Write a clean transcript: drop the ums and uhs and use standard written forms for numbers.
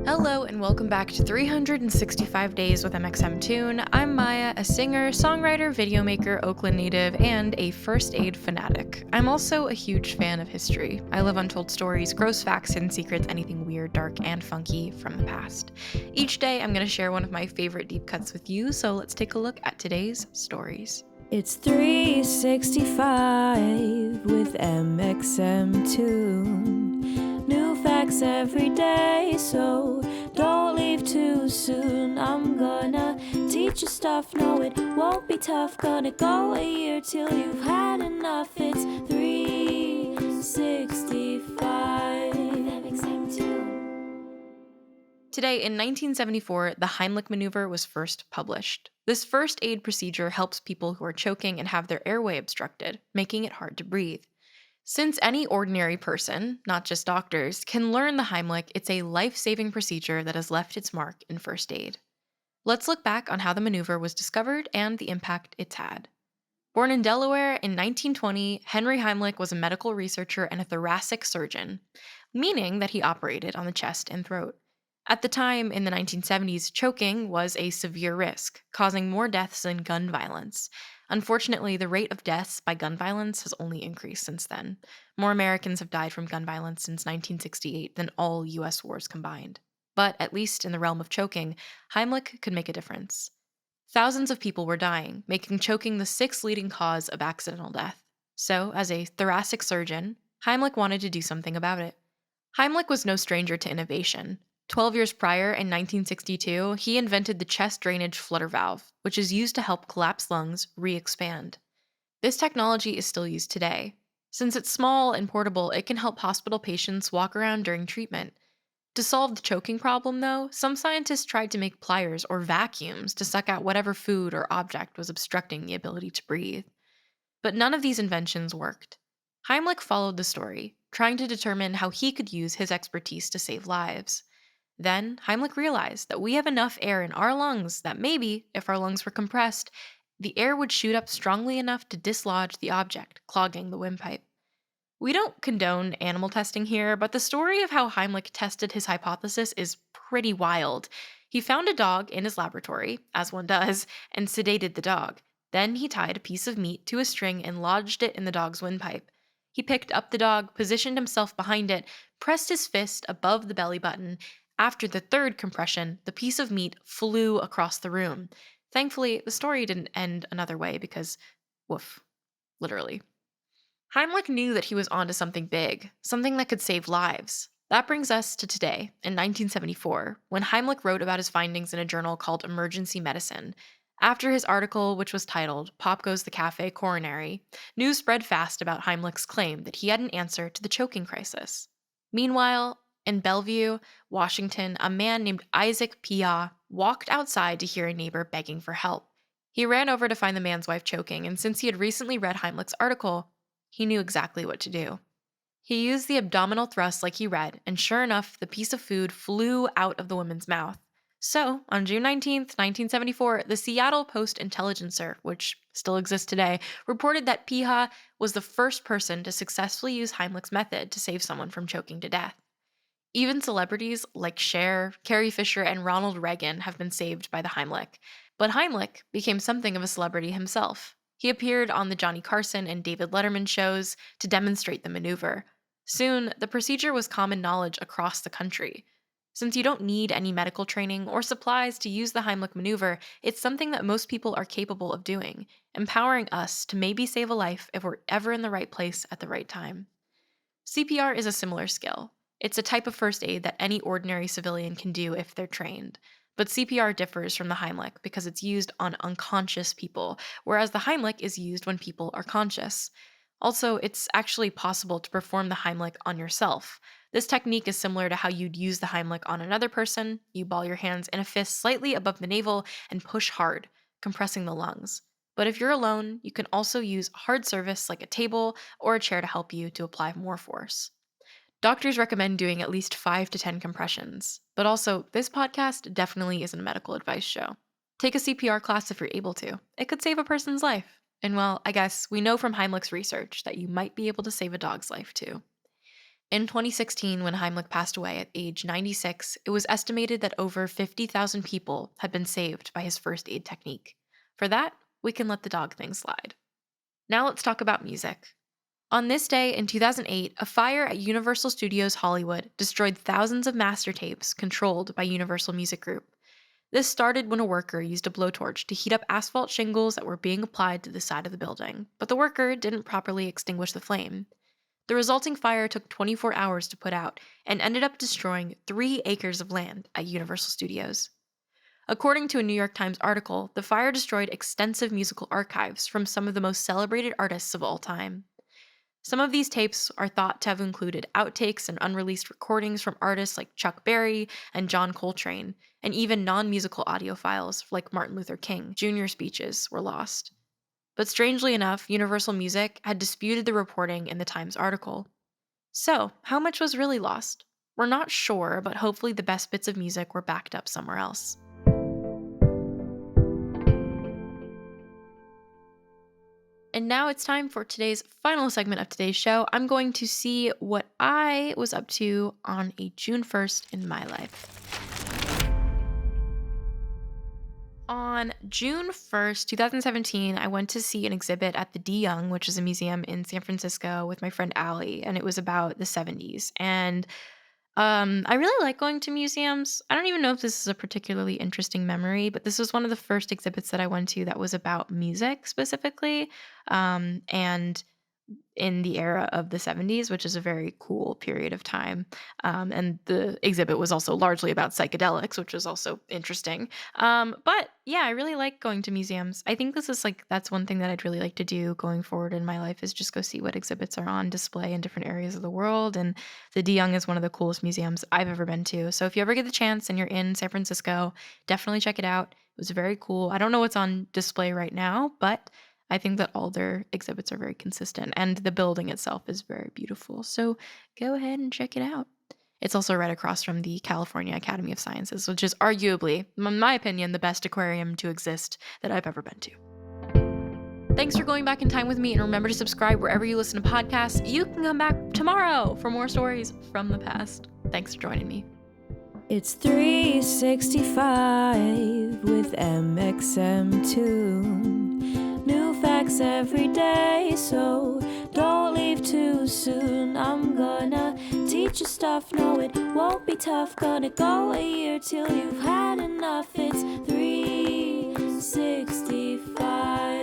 Hello and welcome back to 365 Days with mxmtoon. I'm Maia, a singer, songwriter, videomaker, Oakland native, and a first aid fanatic. I'm also a huge fan of history. I love untold stories, gross facts, hidden secrets, anything weird, dark, and funky from the past. Each day, I'm going to share one of my favorite deep cuts with you, so let's take a look at today's stories. It's 365 with mxmtoon. New facts every day, so don't leave too soon. I'm gonna teach you stuff, no it won't be tough. Gonna go a year till you've had enough. It's 365 with mxmtoon. Today, in 1974, the Heimlich maneuver was first published. This first aid procedure helps people who are choking and have their airway obstructed, making it hard to breathe. Since any ordinary person, not just doctors, can learn the Heimlich, it's a life-saving procedure that has left its mark in first aid. Let's look back on how the maneuver was discovered and the impact it's had. Born in Delaware in 1920, Henry Heimlich was a medical researcher and a thoracic surgeon, meaning that he operated on the chest and throat. At the time, in the 1970s, choking was a severe risk, causing more deaths than gun violence. Unfortunately, the rate of deaths by gun violence has only increased since then. More Americans have died from gun violence since 1968 than all US wars combined. But at least in the realm of choking, Heimlich could make a difference. Thousands of people were dying, making choking the sixth leading cause of accidental death. So, as a thoracic surgeon, Heimlich wanted to do something about it. Heimlich was no stranger to innovation. 12 years prior, in 1962, he invented the chest drainage flutter valve, which is used to help collapsed lungs re-expand. This technology is still used today. Since it's small and portable, it can help hospital patients walk around during treatment. To solve the choking problem, though, some scientists tried to make pliers or vacuums to suck out whatever food or object was obstructing the ability to breathe. But none of these inventions worked. Heimlich followed the story, trying to determine how he could use his expertise to save lives. Then, Heimlich realized that we have enough air in our lungs that maybe, if our lungs were compressed, the air would shoot up strongly enough to dislodge the object, clogging the windpipe. We don't condone animal testing here, but the story of how Heimlich tested his hypothesis is pretty wild. He found a dog in his laboratory, as one does, and sedated the dog. Then he tied a piece of meat to a string and lodged it in the dog's windpipe. He picked up the dog, positioned himself behind it, pressed his fist above the belly button. After the third compression, the piece of meat flew across the room. Thankfully, the story didn't end another way because, woof, literally. Heimlich knew that he was onto something big, something that could save lives. That brings us to today, in 1974, when Heimlich wrote about his findings in a journal called Emergency Medicine. After his article, which was titled Pop Goes the Cafe Coronary, news spread fast about Heimlich's claim that he had an answer to the choking crisis. Meanwhile, in Bellevue, Washington, a man named Isaac Pia walked outside to hear a neighbor begging for help. He ran over to find the man's wife choking, and since he had recently read Heimlich's article, he knew exactly what to do. He used the abdominal thrust like he read, and sure enough, the piece of food flew out of the woman's mouth. So, on June 19th, 1974, the Seattle Post-Intelligencer, which still exists today, reported that Piha was the first person to successfully use Heimlich's method to save someone from choking to death. Even celebrities like Cher, Carrie Fisher, and Ronald Reagan have been saved by the Heimlich. But Heimlich became something of a celebrity himself. He appeared on the Johnny Carson and David Letterman shows to demonstrate the maneuver. Soon, the procedure was common knowledge across the country. Since you don't need any medical training or supplies to use the Heimlich maneuver, it's something that most people are capable of doing, empowering us to maybe save a life if we're ever in the right place at the right time. CPR is a similar skill. It's a type of first aid that any ordinary civilian can do if they're trained. But CPR differs from the Heimlich because it's used on unconscious people, whereas the Heimlich is used when people are conscious. Also, it's actually possible to perform the Heimlich on yourself. This technique is similar to how you'd use the Heimlich on another person. You ball your hands in a fist slightly above the navel and push hard, compressing the lungs. But if you're alone, you can also use hard surface like a table or a chair to help you to apply more force. Doctors recommend doing at least 5 to 10 compressions, but also, this podcast definitely isn't a medical advice show. Take a CPR class if you're able to. It could save a person's life. And well, I guess we know from Heimlich's research that you might be able to save a dog's life too. In 2016, when Heimlich passed away at age 96, it was estimated that over 50,000 people had been saved by his first aid technique. For that, we can let the dog thing slide. Now let's talk about music. On this day in 2008, a fire at Universal Studios Hollywood destroyed thousands of master tapes controlled by Universal Music Group. This started when a worker used a blowtorch to heat up asphalt shingles that were being applied to the side of the building, but the worker didn't properly extinguish the flame. The resulting fire took 24 hours to put out and ended up destroying 3 acres of land at Universal Studios. According to a New York Times article, the fire destroyed extensive musical archives from some of the most celebrated artists of all time. Some of these tapes are thought to have included outtakes and unreleased recordings from artists like Chuck Berry and John Coltrane, and even non-musical audio files like Martin Luther King Jr. speeches were lost. But strangely enough, Universal Music had disputed the reporting in the Times article. So, how much was really lost? We're not sure, but hopefully the best bits of music were backed up somewhere else. And now it's time for today's final segment of today's show. I'm going to see what I was up to on a June 1st in my life. On June 1st, 2017, I went to see an exhibit at the De Young, which is a museum in San Francisco, with my friend Allie, and it was about the 70s. And I really like going to museums. I don't even know if this is a particularly interesting memory, but this was one of the first exhibits that I went to that was about music specifically. And in the era of the 70s, which is a very cool period of time. And the exhibit was also largely about psychedelics, which was also interesting. But yeah, I really like going to museums. I think this is that's one thing that I'd really like to do going forward in my life is just go see what exhibits are on display in different areas of the world. And the De Young is one of the coolest museums I've ever been to. So if you ever get the chance and you're in San Francisco, definitely check it out. It was very cool. I don't know what's on display right now, but I think that all their exhibits are very consistent, and the building itself is very beautiful. So go ahead and check it out. It's also right across from the California Academy of Sciences, which is arguably, in my opinion, the best aquarium to exist that I've ever been to. Thanks for going back in time with me, and remember to subscribe wherever you listen to podcasts. You can come back tomorrow for more stories from the past. Thanks for joining me. It's 365 with mxmtoon. New facts every day, so don't leave too soon. I'm gonna teach you stuff, no it won't be tough. Gonna go a year till you've had enough. It's 365